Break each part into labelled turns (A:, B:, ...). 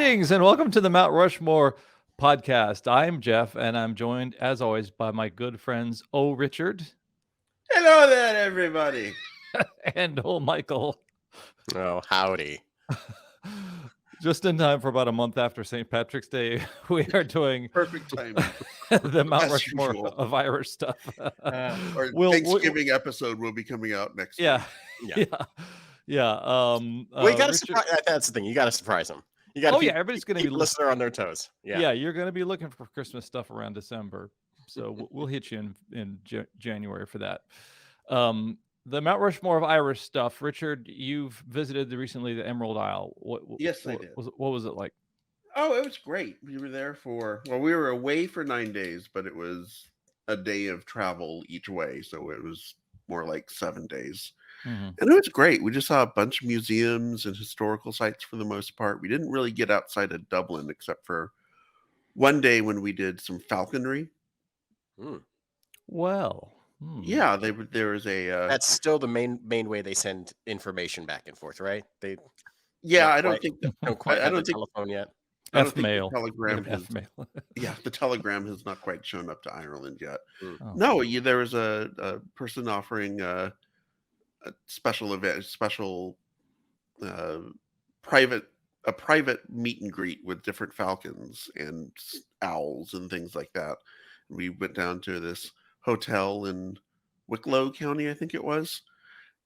A: Greetings and welcome to the Mount Rushmore podcast. I'm Jeff, and I'm joined, as always, by my good friends, Richard.
B: Hello there, everybody.
A: And Michael.
C: Oh, howdy.
A: Just in time for about a month after St. Patrick's Day, we are doing
B: perfect timing.
A: The Mount
B: As
A: Rushmore
B: usual.
A: of Irish stuff.
B: Our Thanksgiving episode will be coming out next week.
A: Yeah.
C: We got to surprise. That's the thing. You got to surprise them. You got to.
A: Everybody's going to be
C: listening on their toes.
A: Yeah, you're going to be looking for Christmas stuff around December, so we'll hit you in January for that. The Mount Rushmore of Irish stuff. Richard, you've visited recently the Emerald Isle.
B: Yes, I did.
A: What was it like?
B: Oh, it was great. We were there we were away for 9 days, but it was a day of travel each way, so it was more like 7 days. Mm-hmm. And it was great. We just saw a bunch of museums and historical sites for the most part. We didn't really get outside of Dublin except for one day when we did some falconry. Yeah, there was a.
C: That's still the main way they send information back and forth, right?
B: I don't think
C: don't quite have the telephone yet.
A: F-mail.
B: The telegram has not quite shown up to Ireland yet. No, there was a person offering a special event, private meet and greet with different falcons and owls and things like that. We went down to this hotel in Wicklow County, I think it was,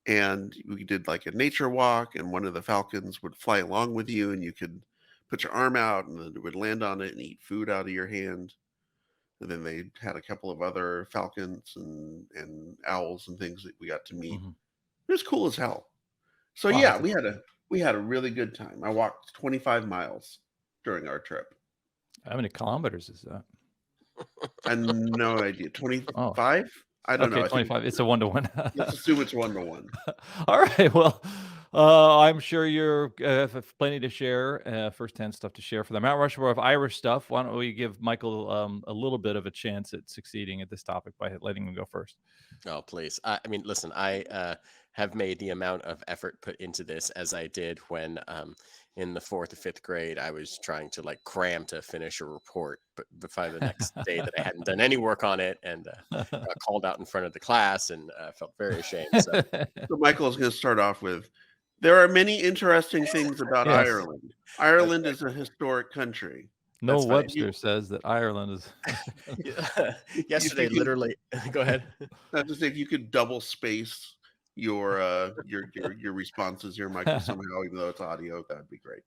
B: and we did like a nature walk, and one of the falcons would fly along with you, and you could put your arm out and then it would land on it and eat food out of your hand. And then they had a couple of other falcons and owls and things that we got to meet. Mm-hmm. It was cool as hell. So we had a really good time. I walked 25 miles during our trip.
A: How many kilometers is that?
B: I have no idea. 25? I don't know.
A: 25. It's a 1-to-1.
B: Let's assume it's 1-to-1.
A: All right. Well, I'm sure you're have plenty to share, firsthand stuff to share for the Mount Rushmore of Irish stuff. Why don't we give Michael a little bit of a chance at succeeding at this topic by letting him go first?
C: Oh, please. I mean, listen, I have made the amount of effort put into this as I did when in the 4th or 5th grade, I was trying to cram to finish a report, but by the next day that I hadn't done any work on it and got called out in front of the class and felt very ashamed. So
B: Michael is going to start off with, there are many interesting things about Ireland. Ireland is a historic country.
A: No, Webster says that Ireland is.
C: Yesterday, literally. Go ahead.
B: I have to say, if you could double space your responses here, Michael, somehow, even though it's audio, that'd be great.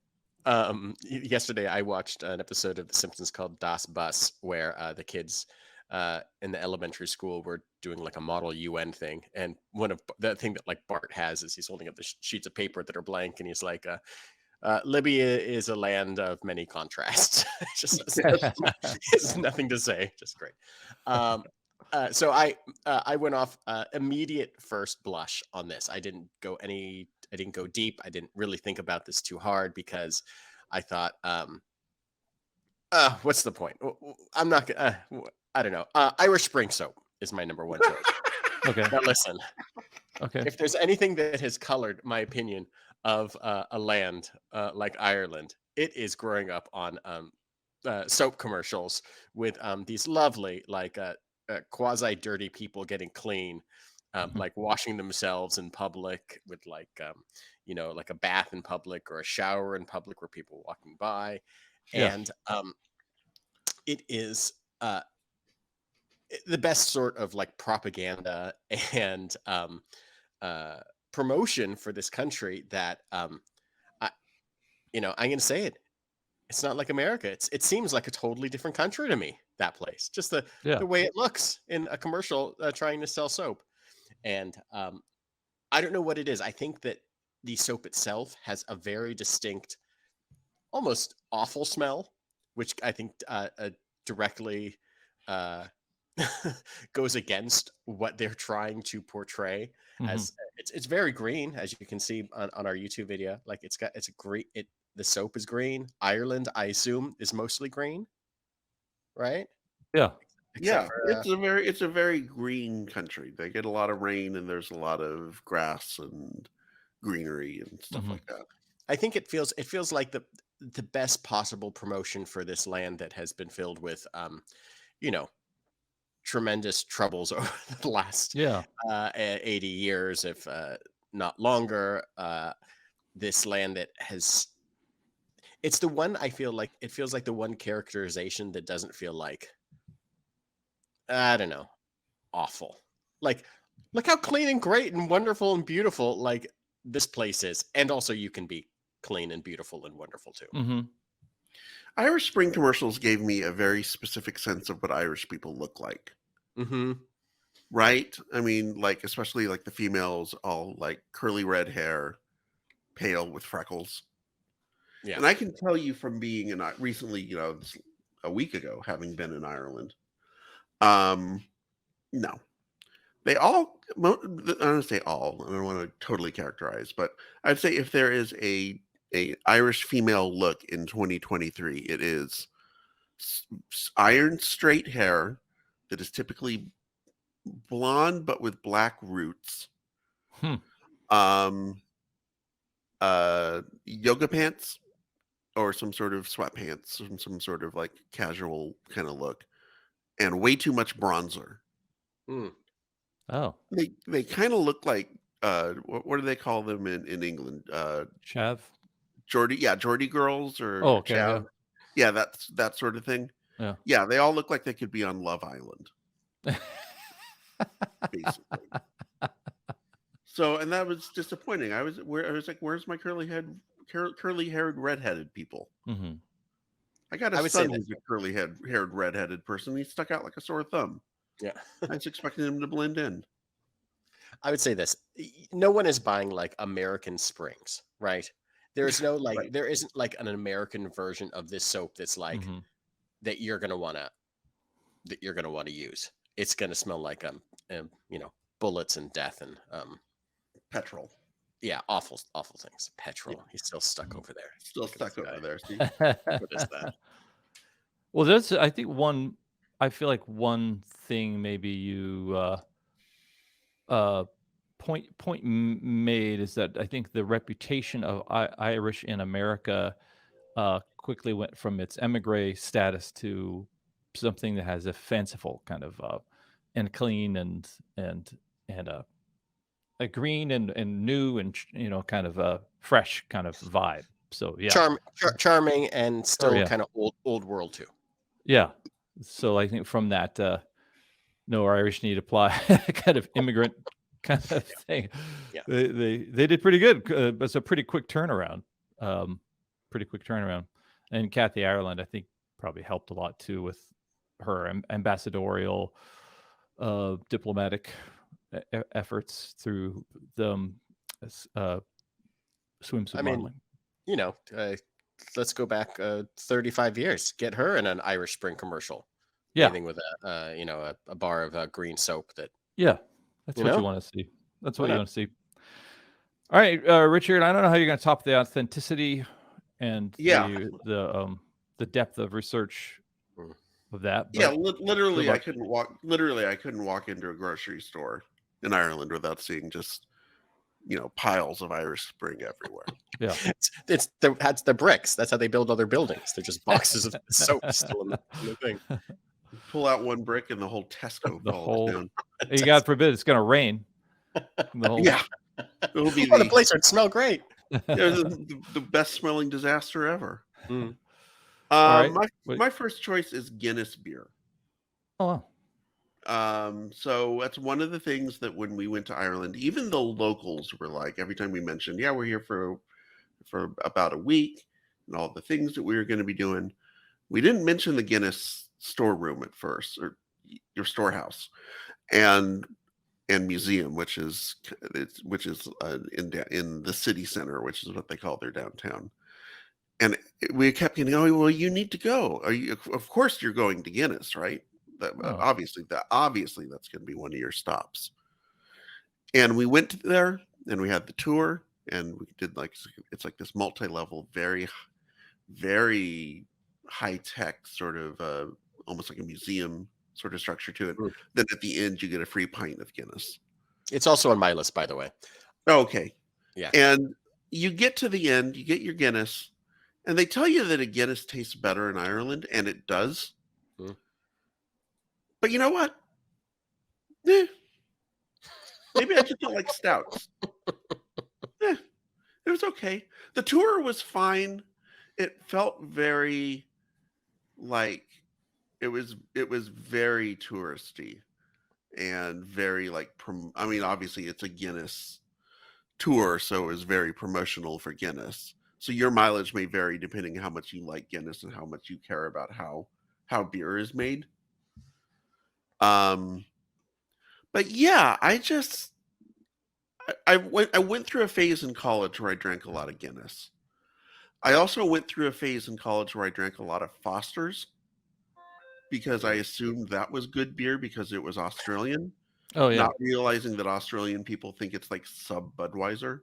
C: Yesterday, I watched an episode of The Simpsons called Das Bus, where the kids in the elementary school were doing a model UN thing, and one of the thing that Bart has is he's holding up the sheets of paper that are blank, and he's like. Libya is a land of many contrasts. It's nothing to say. Just great. So I went off immediate first blush on this. I didn't go deep. I didn't really think about this too hard because I thought, what's the point? I'm not gonna. I don't know. Irish Spring soap is my number one choice.
A: Okay.
C: Now listen.
A: Okay.
C: If there's anything that has colored my opinion of a land like Ireland, it is growing up on soap commercials with these lovely quasi dirty people getting clean, washing themselves in public with a bath in public or a shower in public where people are walking by. Yeah. And it is the best sort of propaganda and promotion for this country that I'm going to say it. It's not like America. It seems like a totally different country to me, that place. Just the way it looks in a commercial trying to sell soap. And I don't know what it is. I think that the soap itself has a very distinct, almost awful smell, which I think directly goes against what they're trying to portray. As it's very green, as you can see on our YouTube video. The soap is green. Ireland, I assume, is mostly green, right?
A: Yeah.
B: It's a very green country. They get a lot of rain and there's a lot of grass and greenery and stuff like that.
C: I think it feels like the best possible promotion for this land that has been filled with, you know, tremendous troubles over the last
A: Yeah.
C: 80 years, if not longer. This land that has, it's the one I feel like it feels like the one characterization that doesn't feel like, I don't know, awful. Like, look how clean and great and wonderful and beautiful like this place is, and also you can be clean and beautiful and wonderful too.
A: Mm-hmm.
B: Irish Spring commercials gave me a very specific sense of what Irish people look like.
C: Mm-hmm.
B: Right? I mean, like, especially like the females, all like curly red hair, pale with freckles.
C: Yeah.
B: And I can tell you from being in recently, a week ago, having been in Ireland, no, they all, I don't say all, I don't want to totally characterize, but I'd say if there is a Irish female look in 2023, it is iron straight hair that is typically blonde but with black roots.
A: Hmm.
B: Yoga pants or some sort of sweatpants, some sort of like casual kind of look, and way too much bronzer.
C: Mm.
A: Oh,
B: They kind of look like what do they call them in England?
A: Chav.
B: Geordie girls or
A: Oh, okay.
B: Chav. Yeah, that's that sort of thing.
A: Yeah.
B: Yeah, they all look like they could be on Love Island,
A: Yeah.
B: basically. So, and that was disappointing. I was like, where's my curly haired redheaded people?
A: Mm-hmm.
B: I got
C: I
B: a
C: would say
B: son
C: that.
B: who's a curly haired redheaded person. He stuck out like a sore thumb.
C: Yeah.
B: I was expecting him to blend in.
C: I would say this. No one is buying like American Springs, right? There's no like,
B: Right.
C: there isn't like an American version of this soap that's like
A: Mm-hmm.
C: that you're gonna wanna use. It's gonna smell like bullets and death and
B: Petrol.
C: yeah, awful things. Petrol.
B: Yeah.
C: He's still stuck over there.
B: Still
C: Look at
B: stuck
C: this
B: over
C: guy.
B: there. See?
C: What is that?
A: Well, that's I think I feel like one thing maybe you uh made is that I think the reputation of Irish in America quickly went from its emigre status to something that has a fanciful kind of and clean and a green and new and kind of a fresh kind of vibe. So yeah.
C: Charming and still
A: yeah.
C: kind of old world too.
A: Yeah. So I think from that, no Irish need apply kind of immigrant kind of thing.
C: Yeah.
A: They did pretty good. It's a pretty quick turnaround. Pretty quick turnaround. And Kathy Ireland, I think, probably helped a lot too with her ambassadorial, diplomatic efforts through the swimsuit
C: I mean,
A: modeling.
C: Let's go back 35 years. Get her in an Irish Spring commercial.
A: Yeah.
C: Anything with a bar of green soap that.
A: Yeah. That's
C: You
A: what
C: know?
A: you want to see. That's
C: Why
A: what you
C: not?
A: want to see. All right, Richard, I don't know how you're going to top the authenticity and
B: Yeah.
A: the depth of research
C: Mm.
A: of that.
B: Yeah,
A: But
B: literally,
A: good
B: I
A: luck.
B: couldn't walk. Literally, I couldn't walk into a grocery store in Ireland without seeing just piles of Irish Spring everywhere.
A: Yeah.
C: That's the bricks. That's how they build other buildings. They're just boxes of soap still in the thing.
B: Pull out one brick and the whole Tesco
A: The
B: falls
A: whole
B: down.
A: God forbid it's going to rain. The whole,
B: Yeah, it'll be
C: Oh, the place would smell great.
B: the best smelling disaster ever.
C: Mm.
A: All right.
B: My first choice is Guinness beer.
A: Oh, wow.
B: So that's one of the things that when we went to Ireland, even the locals were like, every time we mentioned, yeah, we're here for about a week and all the things that we were going to be doing. We didn't mention the Guinness storeroom at first, or your storehouse and museum, which is in the city center, which is what they call their downtown. And we kept getting, oh, well, you need to go. Of course you're going to Guinness, right?
A: Oh.
B: Obviously that's going to be one of your stops. And we went there and we had the tour and we did it's like this multi-level, very, very high tech sort of almost like a museum sort of structure to it.
C: Mm.
B: Then at the end you get a free pint of Guinness.
C: It's also on my list, by the way.
B: Okay.
C: Yeah.
B: And you get to the end, you get your Guinness, And they tell you that a Guinness tastes better in Ireland, and it does.
C: Mm.
B: But you know what? Eh, maybe I just don't like stouts. Eh, it was okay. The tour was fine. It felt very like it was very touristy and very like I mean, obviously it's a Guinness tour, so it was very promotional for Guinness. So your mileage may vary depending how much you like Guinness and how much you care about how beer is made. Um, but yeah, I went through a phase in college where I drank a lot of Guinness. I also went through a phase in college where I drank a lot of Foster's because I
C: Mm.
B: assumed that was good beer because it was Australian,
A: Oh yeah.
B: not realizing that Australian people think it's like sub Budweiser.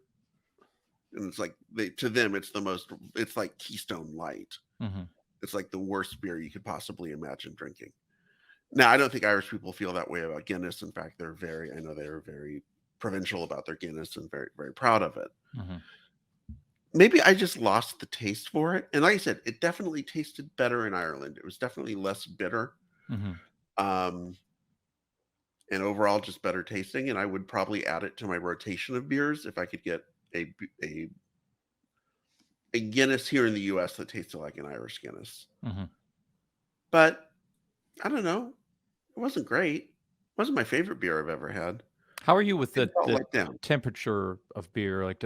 B: And it's like to them it's like Keystone Light.
A: Hmm.
B: It's like the worst beer you could possibly imagine drinking. Now, I don't think Irish people feel that way about Guinness. In fact, I know they're very provincial about their Guinness and very, very proud of it.
A: Hmm.
B: Maybe I just lost the taste for it. And like I said, it definitely tasted better in Ireland. It was definitely less bitter.
A: Hmm.
B: Um, and overall just better tasting. And I would probably add it to my rotation of beers if I could get a a, a Guinness here in the US that tasted like an Irish Guinness.
A: Hmm.
B: But I don't know. It wasn't great. It wasn't my favorite beer I've ever had.
A: How are you with
B: It felt
A: the
B: let down.
A: temperature of beer? Like,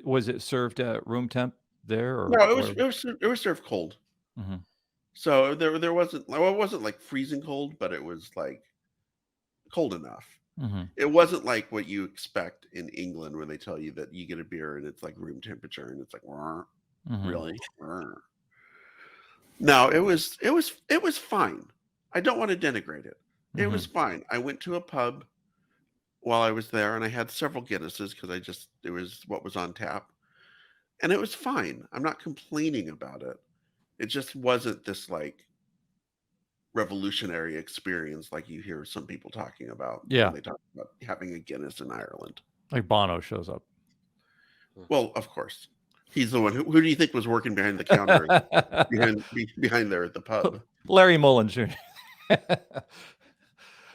A: was it served at room temp there or
B: No, it was
A: where?
B: it was it was served cold.
A: Hmm.
B: So there wasn't well, it wasn't like freezing cold, but it was like cold enough.
A: Hmm.
B: It wasn't like what you expect in England when they tell you that you get a beer and it's like room temperature and it's like "Wah,
A: Hmm.
B: really. Wah." No, it was fine. I don't want to denigrate it. It was
A: Hmm.
B: fine. I went to a pub while I was there and I had several Guinnesses because it was what was on tap. And it was fine. I'm not complaining about it. It just wasn't this like revolutionary experience like you hear some people talking about when
A: Yeah,
B: they talk about having a Guinness in Ireland.
A: like Bono shows up.
B: Well, of course. He's the one who do you think was working behind the counter behind there at the pub?
A: Larry Mullen Jr.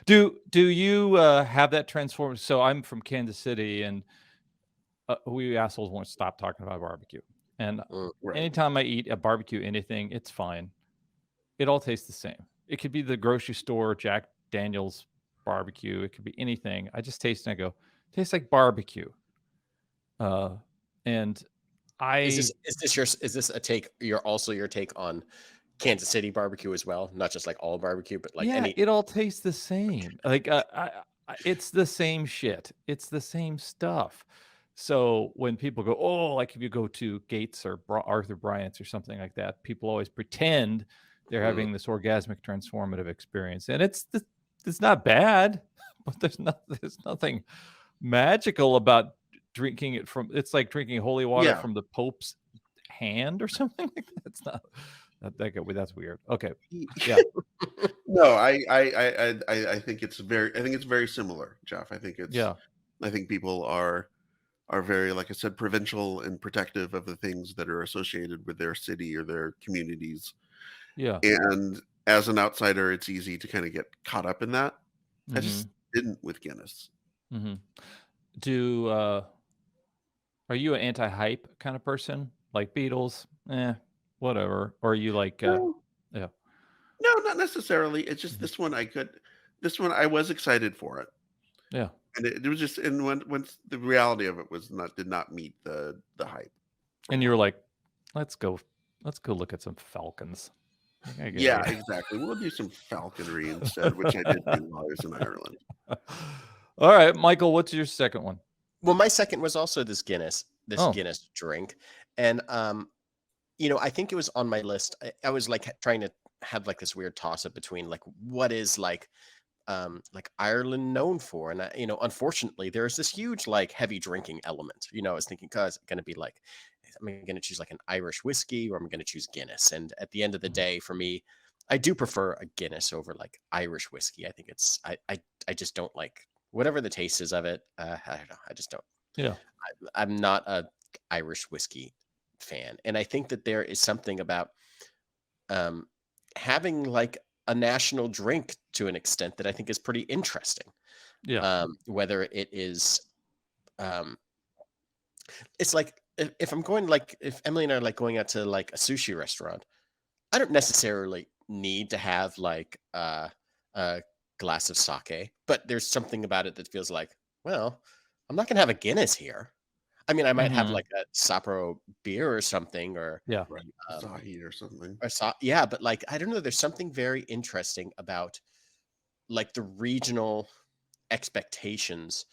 A: Do you have that transform? So I'm from Kansas City, and we assholes won't stop talking about barbecue. And
C: Mm.
B: Right.
A: anytime I eat a barbecue anything, it's fine. It all tastes the same. It could be the grocery store Jack Daniel's barbecue. It could be anything. I just taste it and I go, tastes like barbecue. Uh, and I
C: Is this a take? Your take on Kansas City barbecue as well, not just like all barbecue, but like
A: Yeah,
C: any.
A: it all tastes the same. Like, it's the same shit. It's the same stuff. So when people go, oh, like if you go to Gates or Arthur Bryant's or something like that, people always pretend they're
C: Mm.
A: having this orgasmic transformative experience, and it's not bad, but there's nothing magical about drinking it from. It's like drinking holy water
B: Yeah.
A: from the Pope's hand or something like that. It's not that's weird. Okay, yeah,
B: No, I think it's very similar, Jeff.
A: yeah.
B: I think people are very, like I said, provincial and protective of the things that are associated with their city or their communities.
A: Yeah.
B: And as an outsider, it's easy to kind of get caught up in that. I just
A: Mhm.
B: didn't with Guinness.
A: Mhm. Do are you an anti-hype kind of person? Like Beatles? Whatever. Or are you like
B: No,
A: yeah.
B: no, not necessarily. It's just
A: Mhm.
B: this one I was excited for it.
A: Yeah.
B: And it was just and when the reality of it was not did not meet the hype
A: And
B: for
A: you were
B: it.
A: like, let's go look at some falcons. Like, I get
B: Yeah,
A: it.
B: exactly. We'll do some falconry instead, which I did do while I was in Ireland.
A: All right, Michael, what's your second one?
C: Well, my second was also this
A: Oh.
C: Guinness drink, and I think it was on my list. I was like trying to have like this weird toss up between like what is like Ireland known for, and unfortunately, there's this huge like heavy drinking element. I was thinking, cause going to be like, am I going to choose like an Irish whiskey or am I going to choose Guinness? And at the end of the
A: Mhm.
C: day, for me, I do prefer a Guinness over like Irish whiskey. I think I just don't like whatever the taste is of it. I don't know. I just don't.
A: Yeah.
C: I'm not a Irish whiskey fan, and I think that there is something about um, having like a national drink to an extent that I think is pretty interesting.
A: Yeah.
C: Whether it is, um, it's like if I'm going, like if Emily and I are like going out to like a sushi restaurant, I don't necessarily need to have like a glass of sake, but there's something about it that feels like, well, I'm not gonna have a Guinness here. I mean, I might have
A: Mhm.
C: like a Sapporo beer or something,
A: Yeah.
B: Right.
C: um,
B: Asahi or something.
C: yeah, but like I don't know. There's something very interesting about like the regional expectations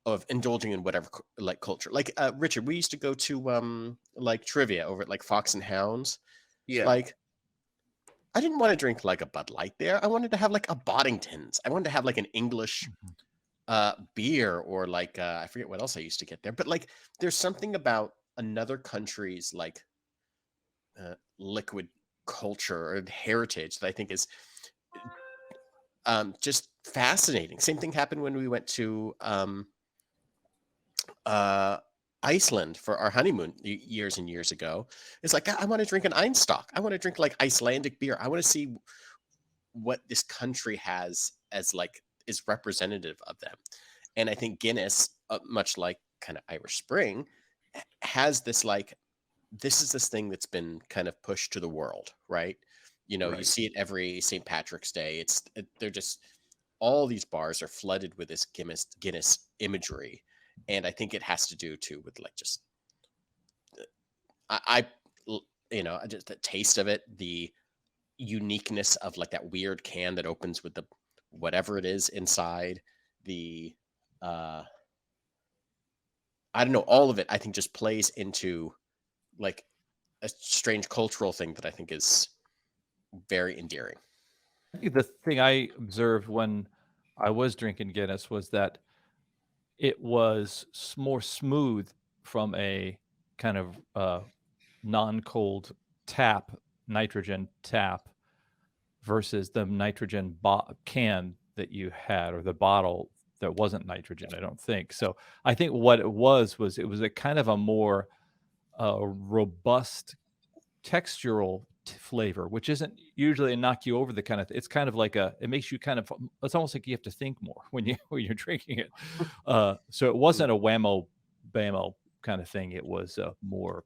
C: of indulging in whatever like culture. Like Richard, we used to go to like trivia over at like Fox and Hounds.
B: Yeah.
C: Like I didn't want to drink like a Bud Light there. I wanted to have like a Boddington's. I wanted to have like an English
A: Mhm.
C: beer, or like I forget what else I used to get there. But like there's something about another country's like liquid culture or heritage that I think is just fascinating. Same thing happened when we went to uh, Iceland for our honeymoon years and years ago. It's like, I want to drink an Einstock. I want to drink like Icelandic beer. I want to see what this country has as like is representative of them. And I think Guinness, much like kind of Irish Spring, has this like, this is this thing that's been kind of pushed to the world, right? You know, you
B: Right.
C: see it every St. Patrick's Day. They're just, all these bars are flooded with this Guinness imagery, and I think it has to do too with like just you know, just the taste of it, the uniqueness of like that weird can that opens with the whatever it is inside, the uh I don't know, all of it I think just plays into like a strange cultural thing that I think is very endearing.
A: I think the thing I observed when I was drinking Guinness was that it was more smooth from a kind of non-cold tap, nitrogen tap, versus the nitrogen can that you had, or the bottle that wasn't nitrogen. I don't think so. I think what it was a kind of a more robust textural flavor, which isn't usually a knock you over the kind of. It's kind of like a. It makes you kind of. It's almost like you have to think more when you when you're drinking it. So it
B: Mm.
A: wasn't a whammo bammo kind of thing. It was a more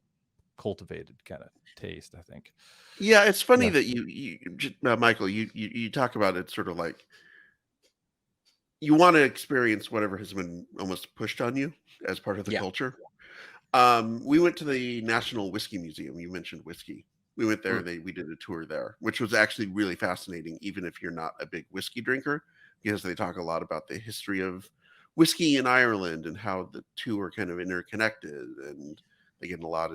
A: cultivated kind of taste, I think.
B: Yeah, it's funny
A: Yeah.
B: that Michael, you talk about it sort of like you want to experience whatever has been almost pushed on you as part of the
C: Yeah.
B: culture. We went to the National Whiskey Museum. You mentioned whiskey. We went there.
C: Mm.
B: We did a tour there, which was actually really fascinating, even if you're not a big whiskey drinker, because they talk a lot about the history of whiskey in Ireland and how the two are kind of interconnected, and they get a lot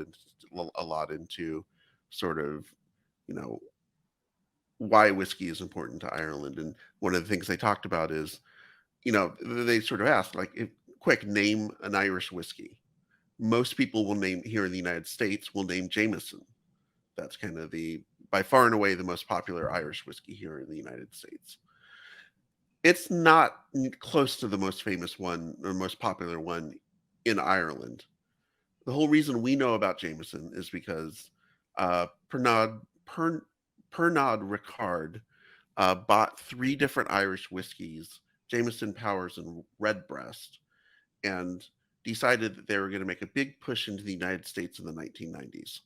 B: into sort of, you know, why whiskey is important to Ireland. And one of the things they talked about is, they sort of asked, like, quick, name an Irish whiskey. Most people will name, here in the United States, will name Jameson. That's kind of by far and away the most popular Irish whiskey here in the United States. It's not close to the most famous one or most popular one in Ireland. The whole reason we know about Jameson is because Pernod Ricard bought three different Irish whiskeys, Jameson, Powers, and Redbreast, and decided that they were going to make a big push into the United States in the 1990s.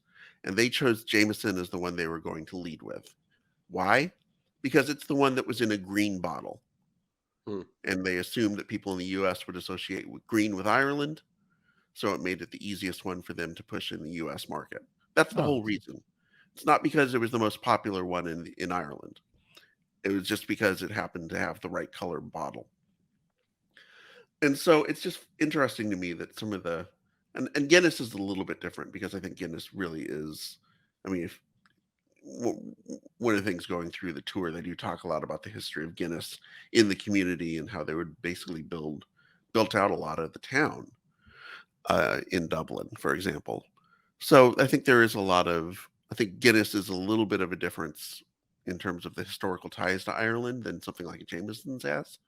B: And they chose Jameson as the one they were going to lead with. Why? Because it's the one that was in a green bottle.
C: Mm.
B: And they assumed that people in the US would associate green with Ireland. So it made it the easiest one for them to push in the US market. That's the
A: Oh,
B: whole reason. It's not because it was the most popular one in Ireland. It was just because it happened to have the right color bottle. And so it's just interesting to me that some of the and Guinness is a little bit different because I think Guinness really is. I mean, if one of the things going through the tour, they do talk a lot about the history of Guinness in the community and how they would basically built out a lot of the town in Dublin, for example. So I think there is a lot of. I think Guinness is a little bit of a difference in terms of the historical ties to Ireland than something like a Jameson's has.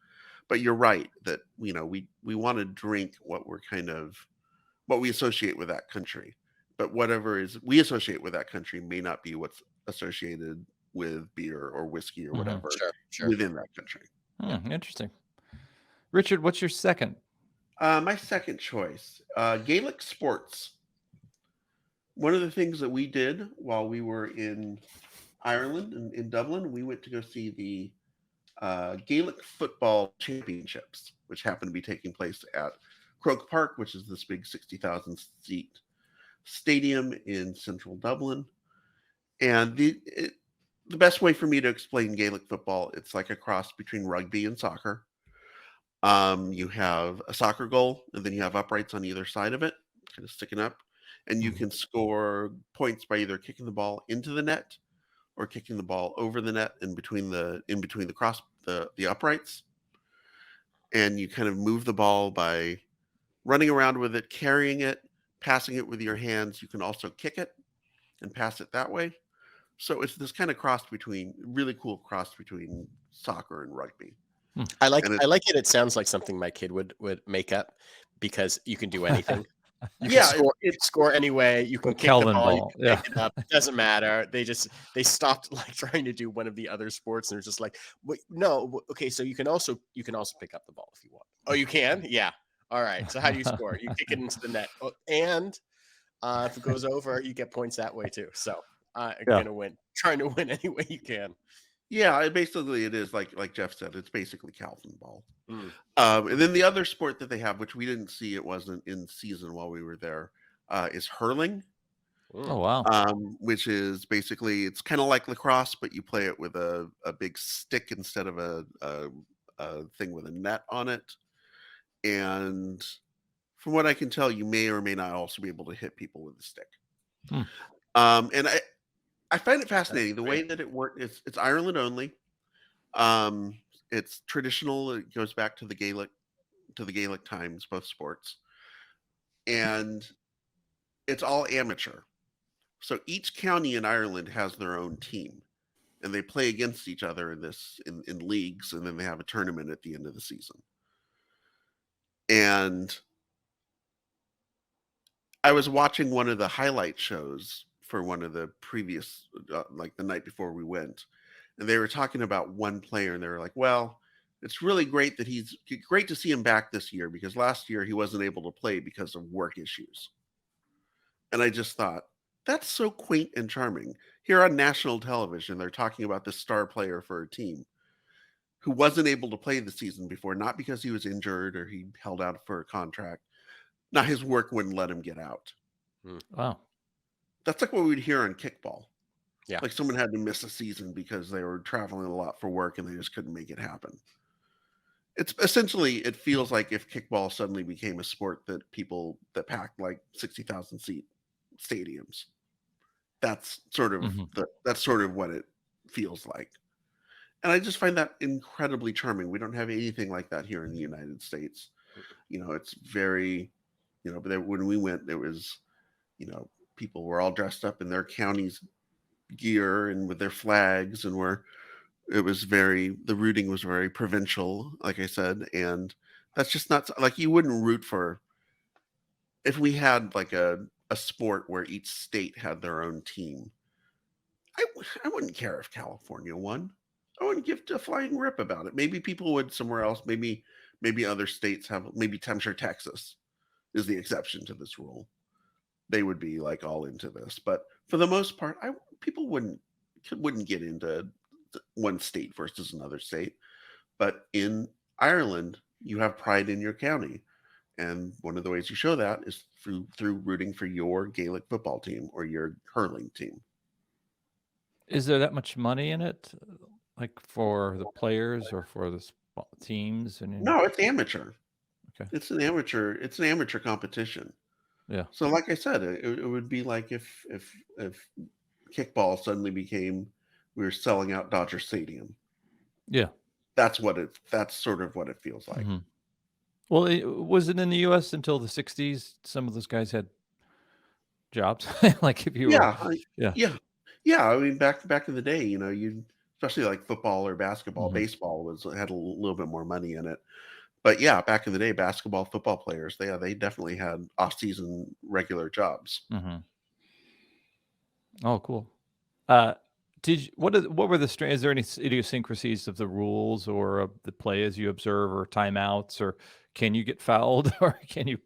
B: But you're right that we want to drink what we associate with that country. but whatever is we associate with that country may not be what's associated with beer or whiskey or
A: Mhm.
B: whatever
C: Sure.
B: within that country.
C: Yeah.
A: Interesting. Richard, what's your second?
B: My second choice, Gaelic sports. One of the things that we did while we were in Ireland and in Dublin, we went to go see the Gaelic football championships, which happened to be taking place at Croke Park, which is this big 60,000 seat stadium in central Dublin. And the best way for me to explain Gaelic football, it's like a cross between rugby and soccer. You have a soccer goal, and then you have uprights on either side of it, kind of sticking up, and you
A: Mhm.
B: can score points by either kicking the ball into the net or kicking the ball over the net in between the cross the uprights. And you kind of move the ball by running around with it, carrying it, passing it with your hands. You can also kick it and pass it that way. So it's this kind of really cool cross between soccer and rugby.
A: Hmm.
C: I like
B: And
C: I like it. It sounds like something my kid would make up because you can do anything. You can
B: yeah,
C: score anyway. You
A: The
C: can kick the
A: Kelvin
C: ball. You
A: ball.
C: can
A: Yeah.
C: pick it up. It doesn't matter. They stopped like trying to do one of the other sports, and they're just like, wait, no, okay. So you can also pick up the ball if you want. Oh, you can? Yeah. All right. So how do you score? You kick it into the net, and if it goes over, you get points that way too. So
A: Yeah.
C: gonna win. Trying to win any way you can.
B: yeah, it is like Jeff said, it's basically Calvin ball.
C: Mm.
B: And then the other sport that they have, which we didn't see, it wasn't in season while we were there, is hurling.
C: Mm.
A: Oh, wow.
B: Which is basically it's kind of like lacrosse, but you play it with a big stick instead of a thing with a net on it. And from what I can tell, you may or may not also be able to hit people with a stick.
A: Hmm.
B: And I find it
C: That's
B: fascinating the way
C: great.
B: that it worked. It's Ireland only. Um, it's traditional. It goes back to the Gaelic times, both sports, and it's all amateur. So each county in Ireland has their own team, and they play against each other in leagues, and then they have a tournament at the end of the season. And I was watching one of the highlight shows for one of the previous, like the night before we went, and they were talking about one player, and they were like, "Well, it's really great to see him back this year because last year he wasn't able to play because of work issues." And I just thought, that's so quaint and charming. Here on national television, they're talking about this star player for a team who wasn't able to play the season before, not because he was injured or he held out for a contract. Not his work wouldn't let him get out.
A: Wow.
B: That's like what we'd hear on kickball.
C: Yeah.
B: Like someone had to miss a season because they were traveling a lot for work and they just couldn't make it happen. It's essentially, it feels like if kickball suddenly became a sport that people that packed like 60,000 seat stadiums. That's sort of
A: Mhm.
B: that's sort of what it feels like. And I just find that incredibly charming. We don't have anything like that here in the United States. It's very, but when we went, there was, people were all dressed up in their county's gear and with their flags, and the rooting was very provincial, like I said. And that's just not like you wouldn't root for if we had like a sport where each state had their own team. I wouldn't care if California won. I wouldn't give a flying rip about it. Maybe people would somewhere else. Maybe other states have. Maybe I'm sure Texas is the exception to this rule. They would be like all into this, but for the most part, people wouldn't get into one state versus another state. But in Ireland, you have pride in your county, and one of the ways you show that is through rooting for your Gaelic football team or your hurling team.
A: Is there that much money in it, like for the players or for the teams? And
B: No, it's amateur.
A: okay,
B: It's an amateur competition.
A: yeah,
B: So like I said, it would be like if kickball suddenly became we were selling out Dodger Stadium.
A: yeah.
B: That's sort of what it feels like.
A: Mhm. Well, was it in the U.S. until the '60s? Some of those guys had jobs, like if you were,
B: Yeah,
A: yeah.
B: yeah. Yeah, I mean back in the day, you especially like football or basketball,
A: Mhm.
B: baseball had a little bit more money in it. But yeah, back in the day, basketball, football players, they definitely had off-season regular jobs.
A: Mhm. Oh, cool. Uh, what were the is there any idiosyncrasies of the rules or of the play as you observe, or timeouts, or can you get fouled, or can you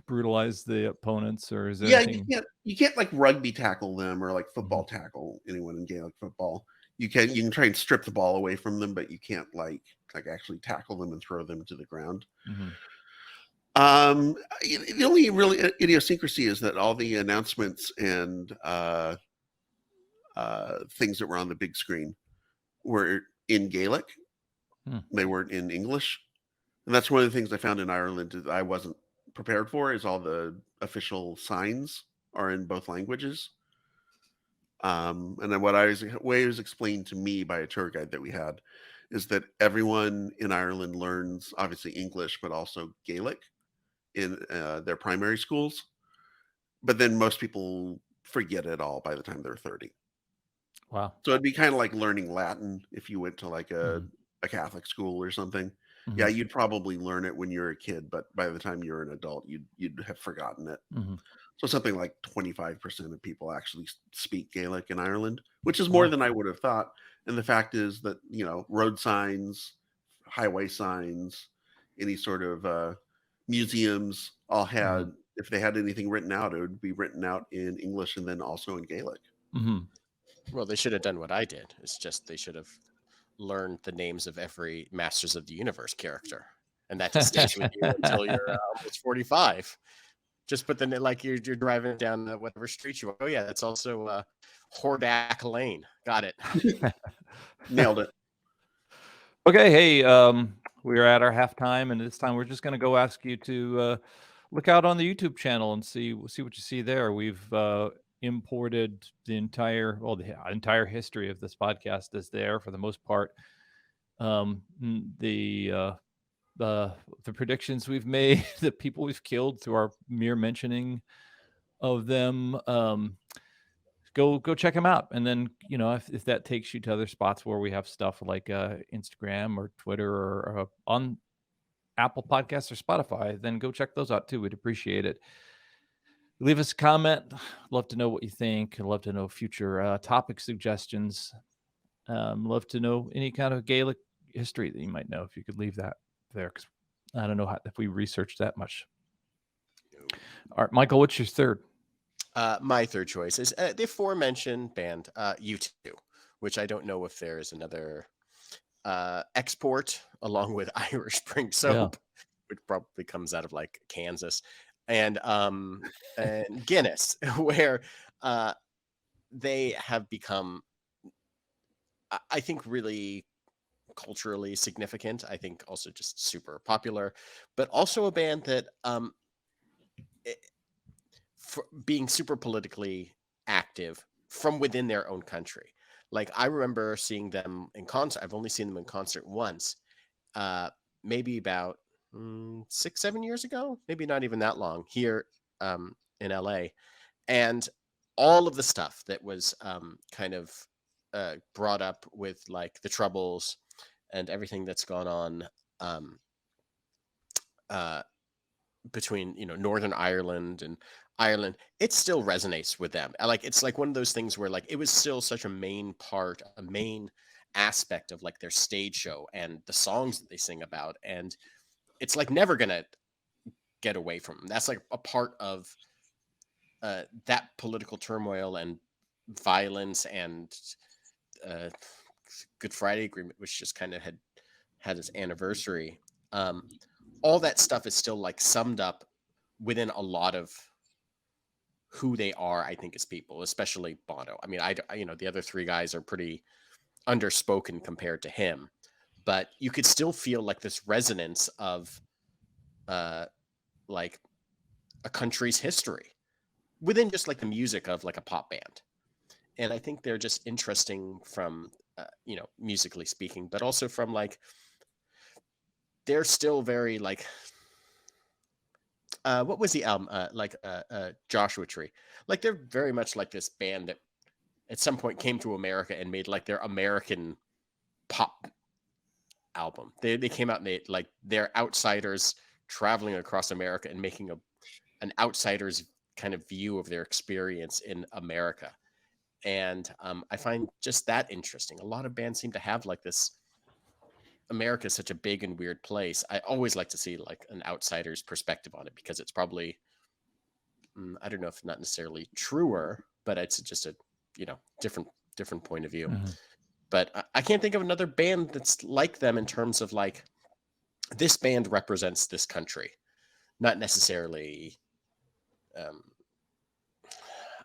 A: brutalize the opponents, or is there
B: Yeah,
A: anything?
B: you can't like rugby tackle them or like
A: Mhm,
B: football tackle anyone in Gaelic football. You can try and strip the ball away from them, but you can't like actually tackle them and throw them to the ground.
A: mhm.
B: The only really idiosyncrasy is that all the announcements and things that were on the big screen were in Gaelic.
A: Hmm.
B: They weren't in English, and that's one of the things I found in Ireland that I wasn't prepared for. Is all the official signs are in both languages. And then way it was explained to me by a tour guide that we had is that everyone in Ireland learns obviously English, but also Gaelic in their primary schools. But then most people forget it all by the time they're 30.
A: Wow.
B: So it'd be kind of like learning Latin if you went to like
A: Mhm,
B: a Catholic school or something. Yeah,
A: mhm,
B: you'd probably learn it when you're a kid, but by the time you're an adult, you'd have forgotten it.
A: mhm.
B: So something like 25% of people actually speak Gaelic in Ireland, which is more
A: Wow.
B: than I would have thought. And the fact is that, road signs, highway signs, any sort of museums all
A: Mhm,
B: had, if they had anything written out, it would be written out in English and then also in Gaelic.
A: mhm.
C: Well, they should have done what I did. It's just they should have learned the names of every Masters of the Universe character, and that just stays with you until you're almost 45. Just put the like you're driving down whatever street you want. Oh yeah, that's also Hordak Lane. Got it.
B: Nailed it.
A: Okay, hey, we're at our halftime, and this time we're just going to go ask you to look out on the YouTube channel and see what you see there. We've imported the entire history of this podcast is there for the most part. The the predictions we've made, the people we've killed through our mere mentioning of them. Go check them out, and then if that takes you to other spots where we have stuff like Instagram or Twitter or on Apple Podcasts or Spotify, then go check those out too. We'd appreciate it. Leave us a comment. Love to know what you think. I'd love to know future topic suggestions. Love to know any kind of Gaelic history that you might know. If you could leave that there, because I don't know if we researched that much. All right, Michael, what's your third?
C: My third choice is the aforementioned band U2, which I don't know if there is another export along with Irish Spring
A: Yeah.
C: Soap, which probably comes out of like Kansas, and Guinness, where they have become, I think, really culturally significant. I think also just super popular, but also a band that for being super politically active from within their own country. Like I remember seeing them in concert. I've only seen them in concert once, uh, maybe about 6, 7 years ago, maybe not even that long here in LA. And all of the stuff that was kind of brought up with like the troubles and everything that's gone on um, uh, between Northern Ireland and Ireland, it still resonates with them. Like it's like one of those things where like it was still such a main part, a main aspect of like their stage show and the songs that they sing about, and it's like never gonna get away from them. That's like a part of that political turmoil and violence and uh, Good Friday Agreement, which just kind of had its anniversary. Um, all that stuff is still like summed up within a lot of who they are, I think, as people, especially Bono. I mean, the other three guys are pretty underspoken compared to him, but you could still feel like this resonance of uh, like a country's history within just like the music of like a pop band. And I think they're just interesting from, musically speaking, but also from like, they're still very like, what was the album? Joshua Tree. Like they're very much like this band that at some point came to America and made like their American pop album. They came out and they're outsiders traveling across America and making an outsider's kind of view of their experience in America. And I find just that interesting. A lot of bands seem to have like this. America is such a big and weird place. I always like to see like an outsider's perspective on it, because it's probably, I don't know if not necessarily truer, but it's just a, different point of view.
A: Mhm.
C: But I can't think of another band that's like them in terms of like, this band represents this country, not necessarily.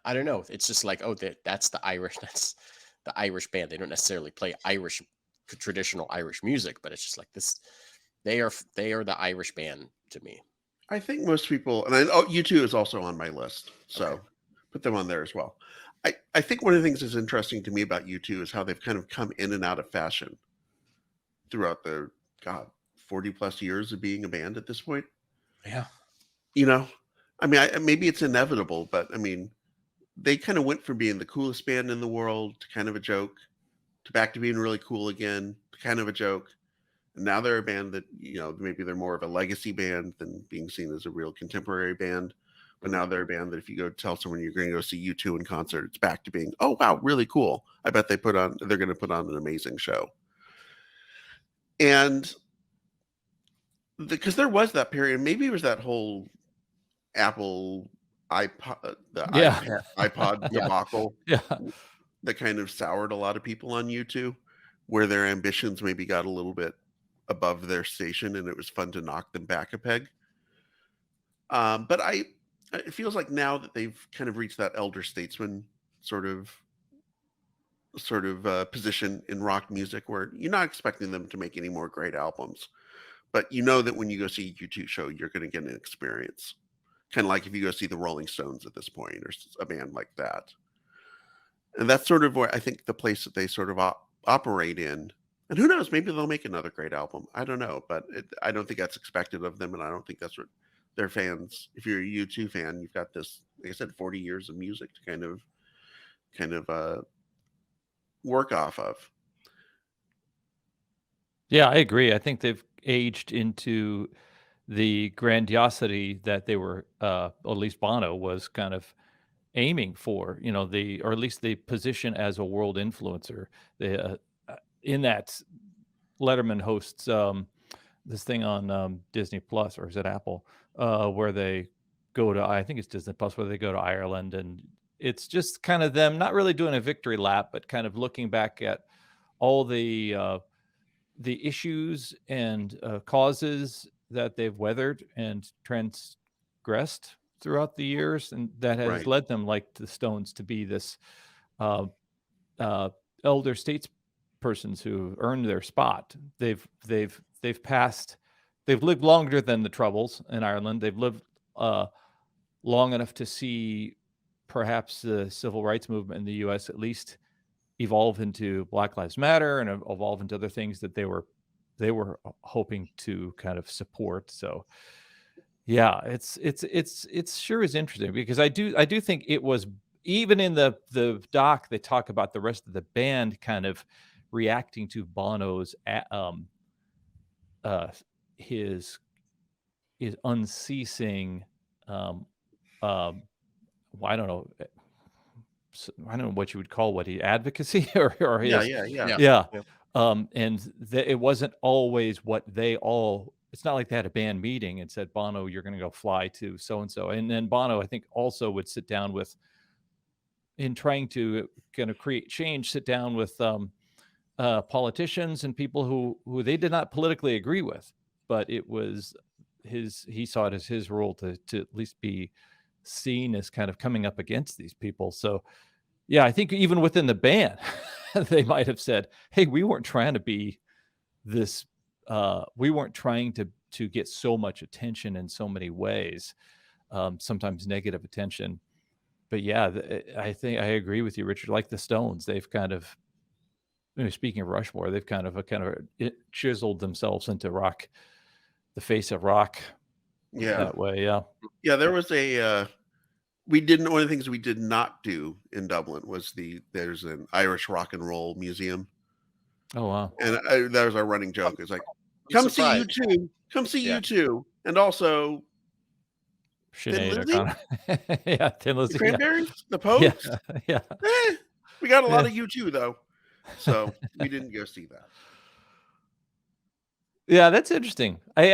C: I don't know. It's just like, oh, that's the Irish. That's the Irish band. They don't necessarily play traditional Irish music, but it's just like this. They are the Irish band to me.
B: I think most people, and U2 is also on my list, so
C: Okay.
B: put them on there as well. I think one of the things that's interesting to me about U2 is how they've kind of come in and out of fashion throughout the 40 plus years of being a band at this point.
C: Yeah.
B: I mean, maybe it's inevitable, but I mean, they kind of went from being the coolest band in the world to kind of a joke, to back to being really cool again, to kind of a joke. And now they're a band that, maybe they're more of a legacy band than being seen as a real contemporary band. But now they're a band that if you go tell someone you're going to go see U2 in concert, it's back to being, oh, wow, really cool. I bet they're going to put on an amazing show. And because there was that period, maybe it was that whole Apple iPod, iPod debacle
A: Yeah.
B: that kind of soured a lot of people on YouTube, where their ambitions maybe got a little bit above their station, and it was fun to knock them back a peg. But it feels like now that they've kind of reached that elder statesman sort of position in rock music, where you're not expecting them to make any more great albums, but you know that when you go see a U2 show, you're going to get an experience. Kind of like if you go see the Rolling Stones at this point, or a band like that. And that's sort of where I think the place that they sort of operate in. And who knows, maybe they'll make another great album. I don't know, but I don't think that's expected of them, and I don't think that's what their fans. If you're a U2 fan, you've got this, like I said, 40 years of music to kind of work off of.
A: Yeah, I agree. I think they've aged into the grandiosity that they were, or at least Bono was kind of aiming for, or at least the position as a world influencer. In that, Letterman hosts this thing on Disney Plus, or is it Apple, where they go to, I think it's Disney Plus, where they go to Ireland, and it's just kind of them not really doing a victory lap, but kind of looking back at all the issues and causes that they've weathered and transgressed throughout the years, and that has
B: Right.
A: led them, like the Stones, to be this uh, elder statespersons who earned their spot. They've passed. They've lived longer than the Troubles in Ireland. They've lived long enough to see perhaps the civil rights movement in the U.S. at least evolve into Black Lives Matter and evolve into other things that they were hoping to kind of support. So yeah, it's sure is interesting, because I do think it was, even in the doc, they talk about the rest of the band kind of reacting to Bono's his unceasing I don't know. I don't know what you would call what he advocacy or
B: Yeah,
A: his
B: yeah.
A: yeah.
C: Yeah.
A: And it wasn't always what they all. It's not like they had a band meeting and said, Bono, you're going to go fly to so and so. And then Bono, I think, also would sit down with, in trying to kind of create change, sit down with politicians and people who they did not politically agree with, but it was he saw it as his role to at least be seen as kind of coming up against these people. So yeah, I think even within the band, they might have said, hey, we weren't trying to be this, we weren't trying to get so much attention in so many ways, sometimes negative attention. But yeah, I think I agree with you, Richard. Like the Stones, they've kind of, speaking of Rushmore, they've kind of chiseled themselves into rock, the face of rock,
B: Yeah.
A: that way. Yeah.
B: Yeah, there was one of the things we did not do in Dublin was there's an Irish rock and roll museum.
A: Oh wow.
B: And that was our running joke. It's like, come see U2, come see U2, and also Thin
A: Sinead
B: Lizzy,
A: O'Connor. Yeah, Thin
B: the
A: Lizzy.
B: Cranberries, the
A: Yeah.
B: Pogues.
A: Yeah.
B: Eh, We got a lot
A: Yeah.
B: of U2 though, so we didn't go see that.
A: Yeah, that's interesting. I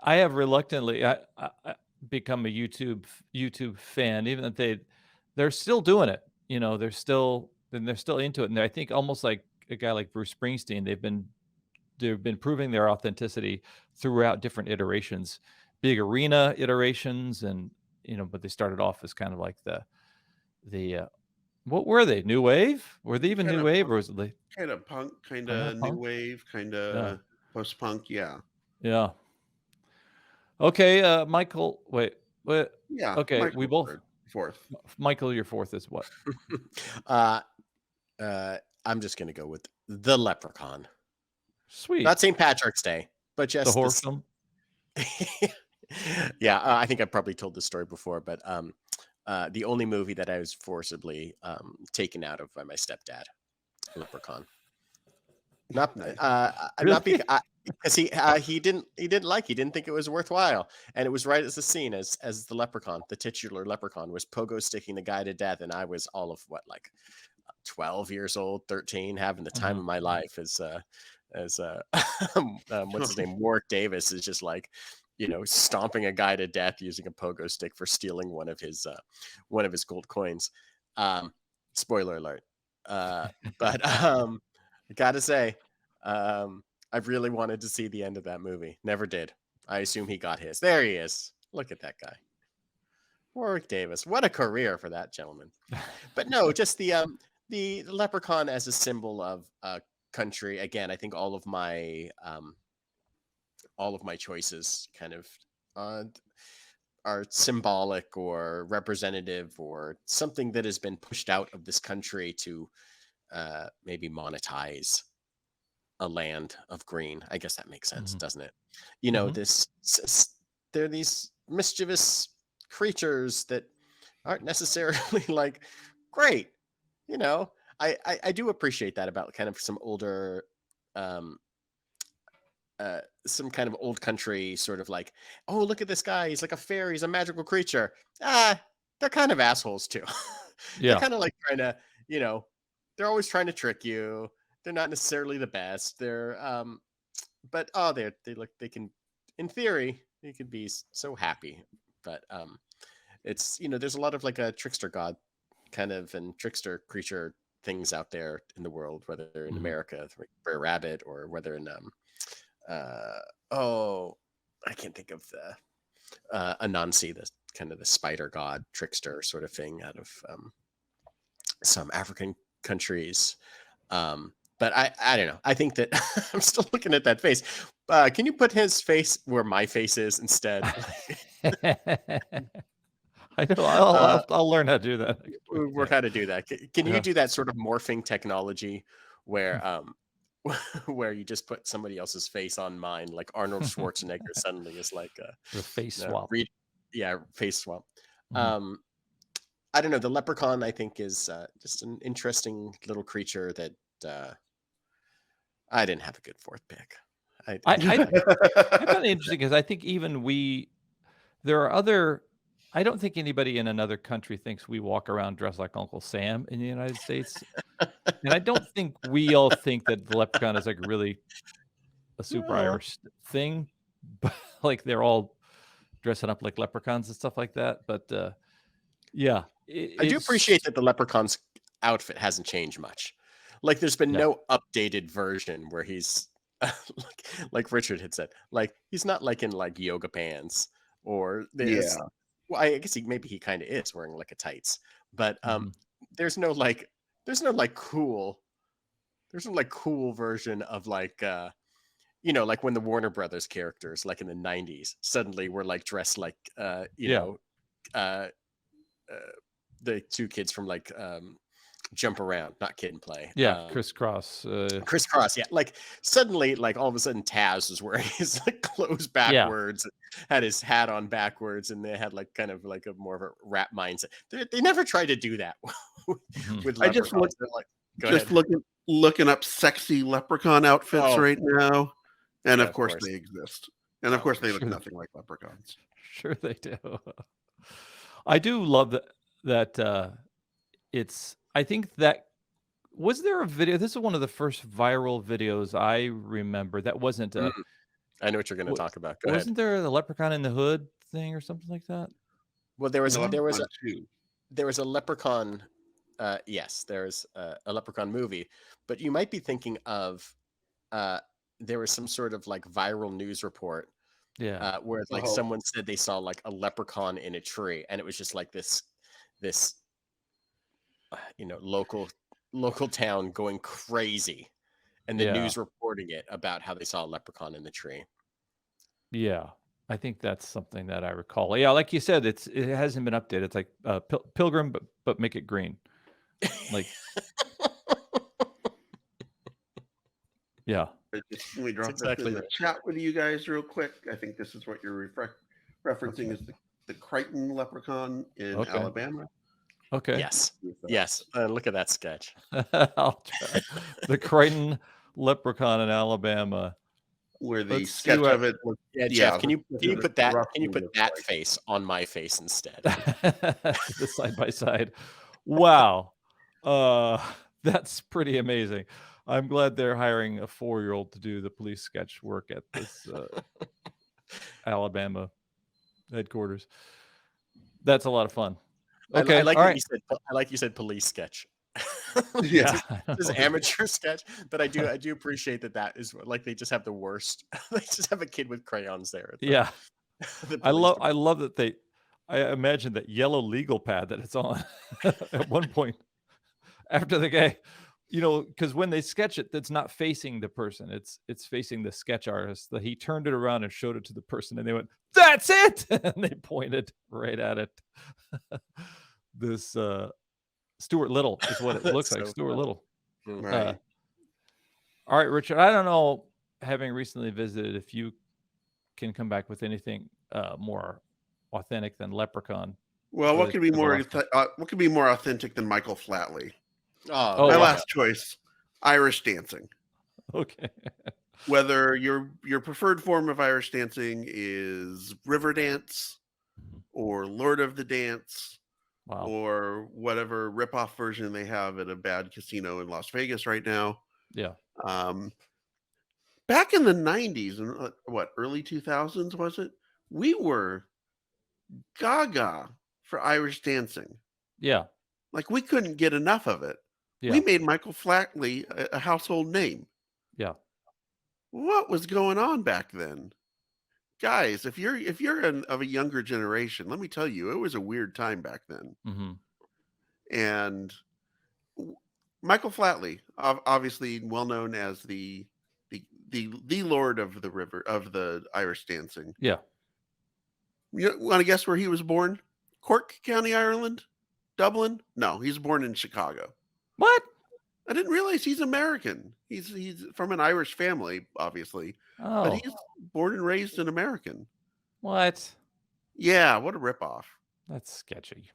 A: have reluctantly become a YouTube fan, even if they're still doing it. You know, they're still into it, and I think almost like a guy like Bruce Springsteen, they've been proving their authenticity throughout different iterations, big arena iterations, and but they started off as kind of like the what were they? New wave? Were they even
B: Kind
A: new
B: of
A: wave,
B: punk,
A: or was it like
B: kind of punk, kind
A: kind
B: of
A: of
B: new
A: punk?
B: wave, kind
A: Yeah,
B: of post punk. Yeah,
A: yeah. Okay, Michael. Wait.
B: yeah.
A: Okay, we
B: Michael's
A: both.
B: third, fourth.
A: Michael, your fourth is what?
C: uh, I'm just gonna go with the Leprechaun.
A: Sweet.
C: Not St. Patrick's Day, but
A: The
C: just
A: horror
C: this.
A: film.
C: Yeah, I think I probably told this story before, but the only movie that I was forcibly taken out of by my stepdad, Leprechaun. Not
B: Nice.
C: not
A: Really?
C: because he didn't think it was worthwhile, and it was right as the scene as the Leprechaun, the titular Leprechaun, was pogo sticking the guy to death, and I was all of what, like 12 years old, 13, having the time
A: Mhm.
C: of my life as what's his name, Warwick Davis is just like, stomping a guy to death using a pogo stick for stealing one of his gold coins. Spoiler alert. But I gotta say, I really wanted to see the end of that movie. Never did. I assume he got his. There he is. Look at that guy. Warwick Davis. What a career for that gentleman. But no, just the leprechaun as a symbol of country. Again, I think all of my choices kind of uh, are symbolic or representative or something that has been pushed out of this country to maybe monetize a land of green. I guess that makes sense,
A: Mhm.
C: doesn't it?
A: Mhm.
C: There are these mischievous creatures that aren't necessarily like great. You know, I do appreciate that about kind of um, some kind of old country sort of like, oh, look at this guy, he's like a fairy, he's a magical creature. They're kind of assholes too. They're
A: Yeah.
C: kind of like trying to, you know, they're always trying to trick you. They're not necessarily the best. But they look, they can, in theory, they could be so happy. But it's, there's a lot of like a trickster god kind of and trickster creature things out there in the world, whether in
A: Mhm.
C: America, like Brer Rabbit, or whether in uh oh, I can't think of the Anansi, the kind of the spider god trickster sort of thing out of some African countries. But I don't know. I think that I'm still looking at that face. Can you put his face where my face is instead?
A: I know.
C: uh,
A: I'll learn how to do that.
C: work how to do that. Can you
A: Yeah.
C: do that sort of morphing technology where where you just put somebody else's face on mine, like Arnold Schwarzenegger suddenly is like
A: The face
C: uh,
A: swap.
C: read, yeah, face swap.
A: Mhm.
C: Um, I don't know. The leprechaun, I think, is just an interesting little creature that I didn't have a good fourth pick. I
A: I
C: didn't.
A: I find it interesting because I think even there are other. I don't think anybody in another country thinks we walk around dressed like Uncle Sam in the United States, and I don't think we all think that the leprechaun is like really a super
C: No.
A: Irish thing, but like they're all dressing up like leprechauns and stuff like that. But yeah,
C: I do appreciate
A: it's
C: that the leprechaun's outfit hasn't changed much. Like, there's been
A: yeah,
C: no updated version where he's like Richard had said, like he's not like in like yoga pants or there's.
B: Yeah.
C: Well, I guess maybe he kind of is wearing like a tights, but
A: mhm,
C: there's no like there's no like cool there's no like cool version of like like when the Warner Brothers characters like in the 90s suddenly were like dressed like
A: yeah,
C: uh, uh the two kids from like Jump Around, not Kid and Play.
A: yeah, crisscross.
C: Crisscross, yeah. Like suddenly, like all of a sudden, Taz was wearing his like clothes
A: Yeah,
C: backwards, had his hat on backwards, and they had like kind of like a more of a rap mindset. They never tried to do that
A: mhm.
C: with
B: I just
C: leprechauns. They're like, go
B: just
C: ahead.
B: looking up sexy leprechaun outfits
C: Oh,
B: right now, and
C: yeah,
B: of
C: of
B: course
C: course.
B: they exist, and of
C: Oh,
B: course
C: for
B: they look
C: sure.
B: nothing like leprechauns.
A: Sure they do. I do love that it's I think that was there a video? This is one of the first viral videos I remember that wasn't
C: Mm,
A: a
C: I know what you're going to
A: wa
C: talk about. Go ahead.
A: wasn't there the Leprechaun in the Hood thing or something like that?
C: Well,
B: The
A: No?
B: Leprechaun 2.
C: there was a Leprechaun. Yes, there's a Leprechaun movie, but you might be thinking of uh, there was some sort of like viral news report
A: Yeah.
C: where like
B: Oh,
C: someone said they saw like a leprechaun in a tree, and it was just like this local town going crazy, and the
A: Yeah.
C: news reporting it about how they saw a leprechaun in the tree.
A: Yeah. I think that's something that I recall. Yeah, like you said, it hasn't been updated. It's like, Pilgrim, but make it green. Like, yeah.
B: let me
C: That's
B: drop this
C: exactly
B: in the
C: right.
B: chat with you guys real quick. I think this is what you're referencing
A: Okay.
B: is the Crichton leprechaun in
A: Okay.
B: Alabama.
A: Okay.
C: Yes,
B: With,
C: yes. Look at that sketch.
A: I'll try. The Crichton Leprechaun in Alabama.
B: where the
A: Let's see
B: sketch
A: what
B: of it was,
C: Yeah,
B: yeah,
C: Jeff,
B: the sketch of it
C: can you
B: roughly
C: put
B: looks
C: that
B: like.
C: face on my face instead?
A: the side by side. Wow. Uh, that's pretty amazing. I'm glad they're hiring a 4-year-old to do the police sketch work at this Alabama headquarters. That's a lot of fun.
C: I
A: Okay.
C: like
A: All
C: that
A: right.
C: you said I like you said police sketch.
B: Yeah.
C: Just
A: I
C: this
A: know.
C: amateur sketch, but I do appreciate that is like they just have the worst. They just have a kid with crayons there at the
A: Yeah.
C: the police
A: I
C: department.
A: love that I imagine that yellow legal pad that it's on at one point after the guy, because when they sketch it, that's not facing the person. It's facing the sketch artist. That he turned it around and showed it to the person, and they went, "That's it!" and they pointed right at it. This Stuart Little is what it looks
C: That's
A: like.
C: so
A: Stuart
C: funny.
A: Little.
C: Mm.
A: Uh,
B: Right.
A: all right, Richard. I don't know, having recently visited, if you can come back with anything more authentic than Leprechaun.
B: Well,
A: For the last one.
B: what could be more authentic than Michael Flatley?
C: Oh,
A: Oh
B: My
C: there you
A: wow.
C: go.
B: last choice, Irish dancing.
A: Okay.
B: Whether your preferred form of Irish dancing is river dance or Lord of the Dance
A: Wow.
B: or whatever ripoff version they have at a bad casino in Las Vegas right now.
A: Yeah.
B: Um, back in the 90s and early 2000s was it? We were gaga for Irish dancing.
A: Yeah.
B: Like we couldn't get enough of it. We
A: Yeah.
B: made Michael Flatley a household name.
A: Yeah.
B: What was going on back then? Guys, if you're of a younger generation, let me tell you, it was a weird time back then.
A: Mhm.
B: And w- Michael Flatley, obviously well known as the Lord of the River of the Irish dancing.
A: Yeah.
B: You want to guess where he was born? Cork County, Ireland? Dublin? No, he's born in Chicago.
A: What?
B: I didn't realize he's American. He's from an Irish family, obviously, but
A: Oh.
B: he's born and raised an American.
A: What?
B: Yeah, what a ripoff.
A: That's sketchy.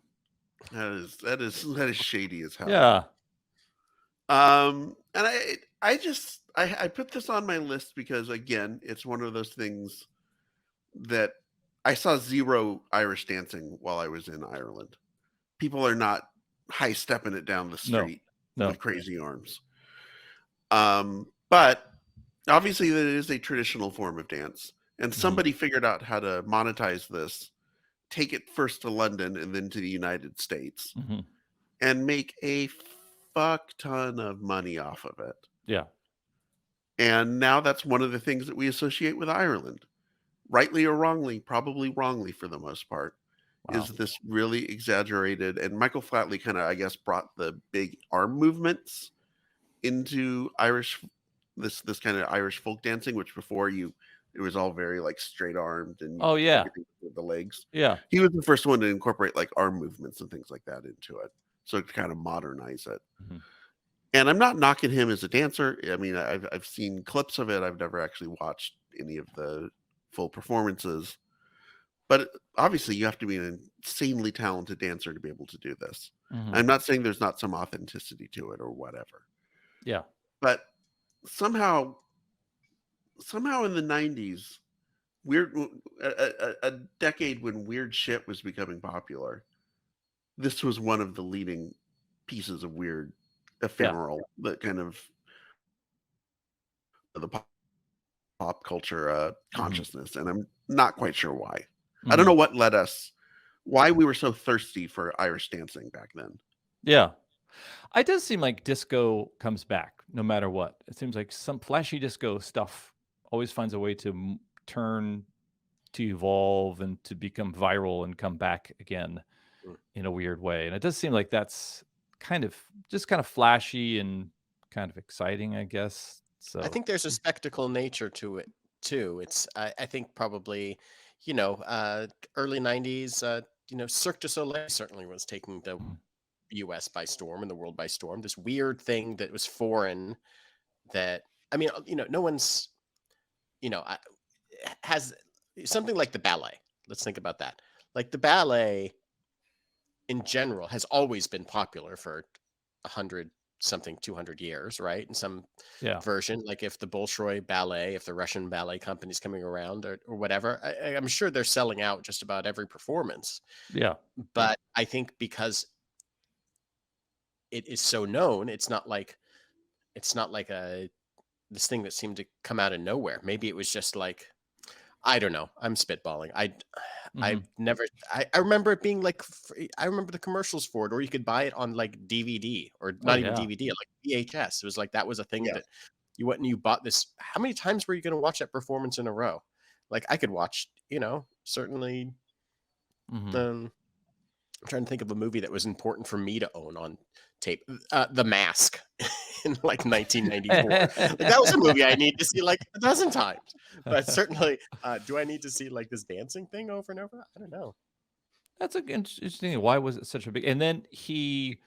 B: That is shady as hell.
A: Yeah.
B: And I put this on my list because again, it's one of those things that I saw zero Irish dancing while I was in Ireland. People are not high stepping it down the
A: No.
B: street
A: No.
B: with crazy arms. But obviously that is a traditional form of dance, and somebody figured out how to monetize this, take it first to London and then to the United States,
A: Mhm.
B: and make a fuck ton of money off of it.
A: Yeah.
B: And now that's one of the things that we associate with Ireland, rightly or wrongly, probably wrongly for the most part,
A: Wow.
B: is this really exaggerated. And Michael Flatley kind of, I guess, brought the big arm movements into this kind of Irish folk dancing, which before it was all very like straight armed and
A: Oh, yeah.
B: everything with the legs.
A: Yeah.
B: He was the first one to incorporate like arm movements and things like that into it, so to kind of modernize it.
A: Mhm.
B: And I'm not knocking him as a dancer. I mean, I've seen clips of it. I've never actually watched any of the full performances. But obviously, you have to be an insanely talented dancer to be able to do this.
A: Mhm.
B: I'm not saying there's not some authenticity to it or whatever.
A: Yeah.
B: But somehow in the 90s, a decade when weird shit was becoming popular, this was one of the leading pieces of weird
A: Yeah.
B: ephemeral that kind of the pop culture
A: Mhm.
B: consciousness, and I'm not quite sure why. I don't
A: Mhm.
B: know what led us, why we were so thirsty for Irish dancing back then.
A: Yeah. It does seem like disco comes back no matter what. It seems like some flashy disco stuff always finds a way to turn, to evolve, and to become viral and come back again
C: Mm.
A: in a weird way. And it does seem like that's kind of flashy and kind of exciting, I guess.
C: I
A: So,
C: think there's a spectacle nature to it too. I think probably, you know, early '90s, Cirque du Soleil certainly was taking the
A: mhm.
C: U.S. by storm and the world by storm. This weird thing that was foreign. That I mean, no one's, has something like the ballet. Let's think about that. Like the ballet in general has always been popular for 100 something 200 years, right? In some
A: Yeah.
C: version, like if the Bolshoi ballet, if the Russian ballet company's coming around, or whatever, I'm sure they're selling out just about every performance.
A: Yeah.
C: But I think because it is so known, it's not like a this thing that seemed to come out of nowhere. Maybe it was just like, I don't know. I'm spitballing.
A: Mhm.
C: I've never. I remember it being like free. I remember the commercials for it, or you could buy it on like DVD, or
A: Oh,
C: not even
A: yeah.
C: DVD, like VHS. It was like that was a thing
B: Yeah.
C: that you went and you bought this. How many times were you going to watch that performance in a row? Like I could watch, certainly.
A: Mhm.
C: Um, I'm trying to think of a movie that was important for me to own on tape. The Mask in like 1994. Like that was a movie I need to see like a dozen times. But certainly, do I need to see like this dancing thing over and over? I don't know.
A: That's a interesting thing. Why was it such a big, and then he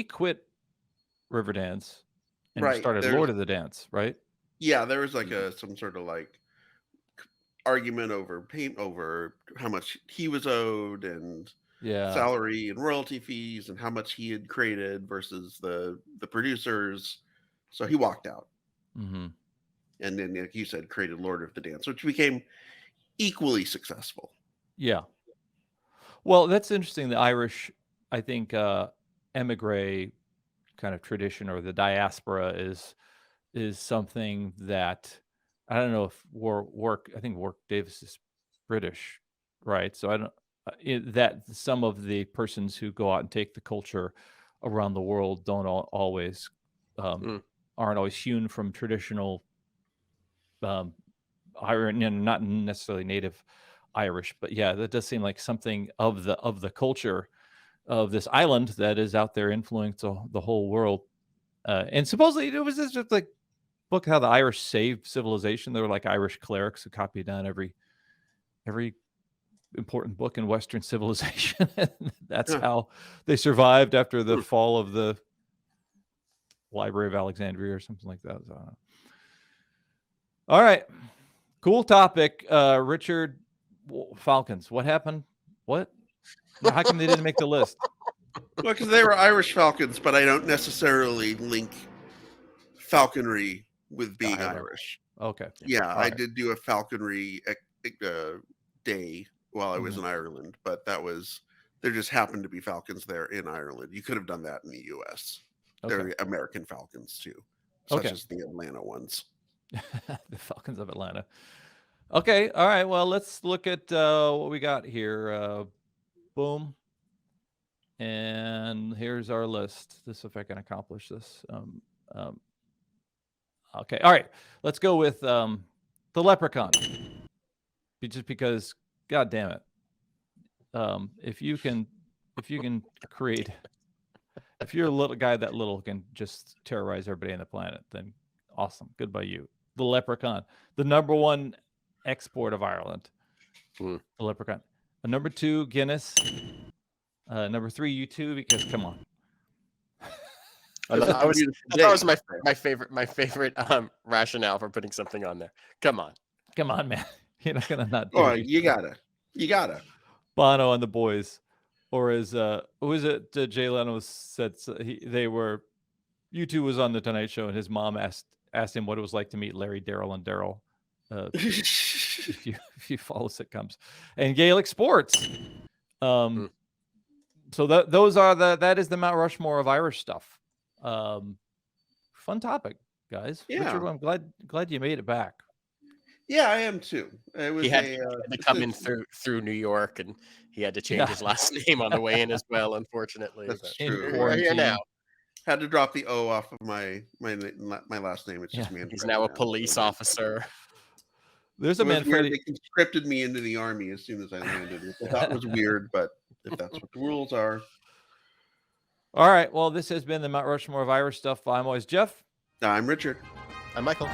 A: quit Riverdance and
B: Right.
A: started Lord of the Dance, right?
B: There was like some sort of like argument over how much he was owed and
A: Yeah.
B: salary and royalty fees and how much he had created versus the producers. So he walked out,
A: Mhm.
B: and then, like you said, created Lord of the Dance, which became equally successful.
A: Yeah. Well, that's interesting. The Irish, I think, emigre kind of tradition, or the diaspora is something that I don't know if work. I think Warwick Davis is British, right? So I don't that some of the persons who go out and take the culture around the world don't always um,
C: Mm.
A: aren't always hewn from traditional um, Irish, not necessarily native Irish, but yeah, that does seem like something of the culture of this island that is out there influencing the whole world. And supposedly it was just like book how the Irish saved civilization. They were like Irish clerics who copied down every important book in Western civilization. That's
B: Huh.
A: how they survived after the
C: Hmm.
A: fall of the Library of Alexandria or something like that. So, I don't know. All right, cool topic. Richard, Falcons. What happened? What? How come they didn't make the list?
B: Well, because they were Irish Falcons, but I don't necessarily link falconry with
A: To
B: being
A: Ireland.
B: Irish.
A: Okay.
B: Yeah,
A: All
B: I
A: right.
B: did do a falconry day while I was
A: Mhm.
B: in Ireland, but there just happened to be falcons there in Ireland. You could have done that in the US. There
A: Okay.
B: are American falcons too, such
A: Okay.
B: as the Atlanta ones.
A: The Falcons of Atlanta. Okay. All right. Well, let's look at what we got here. Boom. And here's our list. This, if I can accomplish this. Um, okay. All right. Let's go with the Leprechaun. Just because, God damn it. If you can create, if you're a little guy that little can just terrorize everybody on the planet, then awesome. Good by you. The Leprechaun, the number one export of Ireland.
C: Hmm.
A: The Leprechaun. Number two, Guinness. Number three, U2, because come on.
C: I
B: Because
C: thought
B: it's
C: I
B: a
C: was
B: beautiful
C: I thought it was
B: day.
C: my favorite rationale for putting something on there. Come on.
A: Come on, man. You're not gonna not do
B: Oh,
A: U2.
B: you gotta.
A: Bono and the Boys, or as who is it? Jay Leno said they were. U2 was on the Tonight Show, and his mom asked him what it was like to meet Larry, Daryl, and Daryl. If you if you follow sitcoms, and Gaelic sports.
C: Hmm.
A: Um, So those are that is the Mount Rushmore of Irish stuff. Fun topic, guys.
B: Yeah.
A: Richard, I'm glad you made it back.
B: Yeah, I am too. It was
C: He had
B: a
C: to
B: it's
C: come
B: a-
C: in through New York, and he had to change
A: Yeah.
C: his last name on the way in as well, unfortunately.
B: That's
C: But
A: In
B: true.
C: we're here now.
A: quarantine.
B: Had to drop the O off of my last name. It's just
A: Yeah.
C: He's
B: Manfredi
C: now a
B: now.
C: police officer.
A: There's
B: It
A: a
B: was weird.
A: Manfredi.
B: They conscripted me into the army as soon as I landed, which I thought was weird, but if that's what the rules are.
A: All right. Well, this has been the Mount Rushmore of Irish stuff. I'm always Jeff.
B: I'm Richard.
C: I'm Michael.